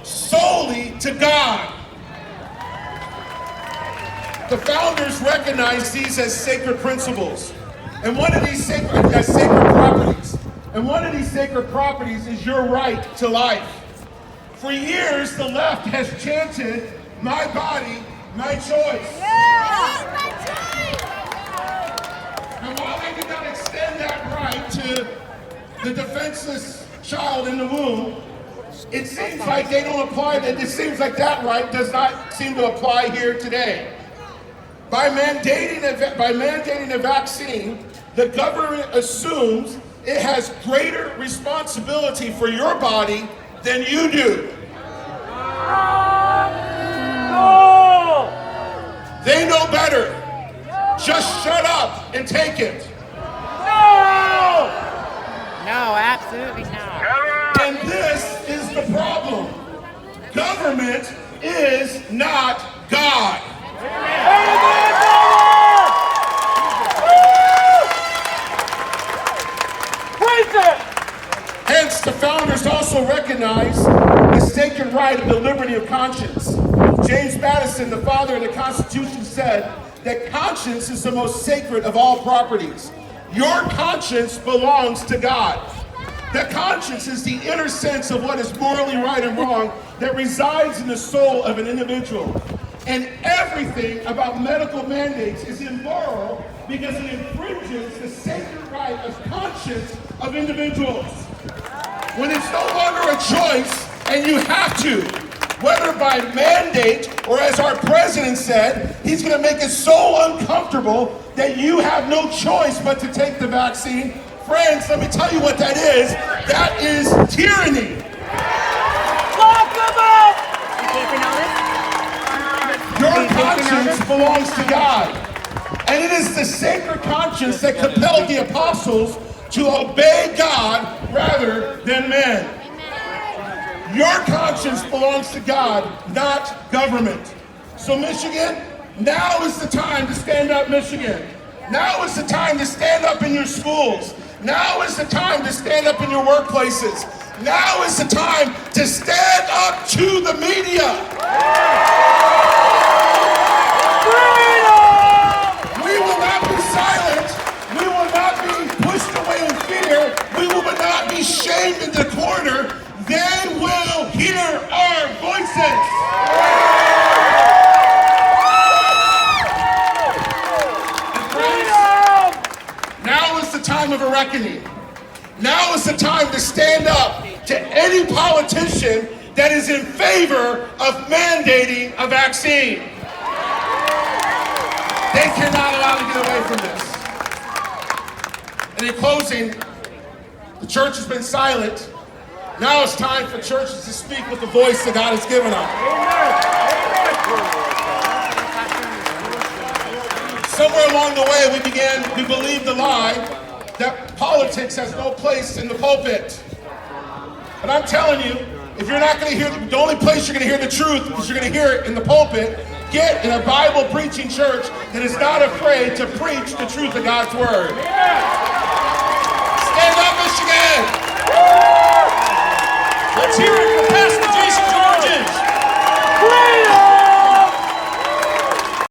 solely to God. The founders recognized these as sacred principles. And one of these sacred properties. And one of these sacred properties is your right to life. For years, the left has chanted, "My body, my choice." Yeah. And while they did not extend that right to the defenseless child in the womb, it seems like they don't apply that. It seems like that right does not seem to apply here today. By mandating a vaccine, the government assumes it has greater responsibility for your body than you do. No! They know better. Just shut up and take it. No! No, absolutely not. And this is the problem. Government is not God. Hence, the founders also recognized the sacred right of the liberty of conscience. James Madison, the father of the Constitution, said that conscience is the most sacred of all properties. Your conscience belongs to God. The conscience is the inner sense of what is morally right and wrong that resides in the soul of an individual. And everything about medical mandates is immoral because it infringes the sacred right of conscience of individuals. When it's no longer a choice and you have to, whether by mandate or as our president said, he's going to make it so uncomfortable that you have no choice but to take the vaccine. Friends, let me tell you what that is. That is tyranny. Lock them up! Your conscience belongs to God. And it is the sacred conscience that compelled the apostles to obey God rather than men. Your conscience belongs to God, not government. So Michigan, now is the time to stand up, Michigan. Now is the time to stand up in your schools. Now is the time to stand up in your workplaces. Now is the time to stand up to the media. We will not be silent. We will not be pushed away in fear. We will not be shamed into the corner. They will hear our voices. And friends, now is the time of a reckoning. Now is the time to stand up to any politician that is in favor of mandating a vaccine. They cannot allow to get away from this. And in closing, the church has been silent. Now it's time for churches to speak with the voice that God has given them. Somewhere along the way, we believed the lie that politics has no place in the pulpit. But I'm telling you, if you're not going to hear, the only place you're going to hear the truth is you're going to hear it in the pulpit. Get in a Bible preaching church that is not afraid to preach the truth of God's word. Stand up, Michigan! Let's hear it.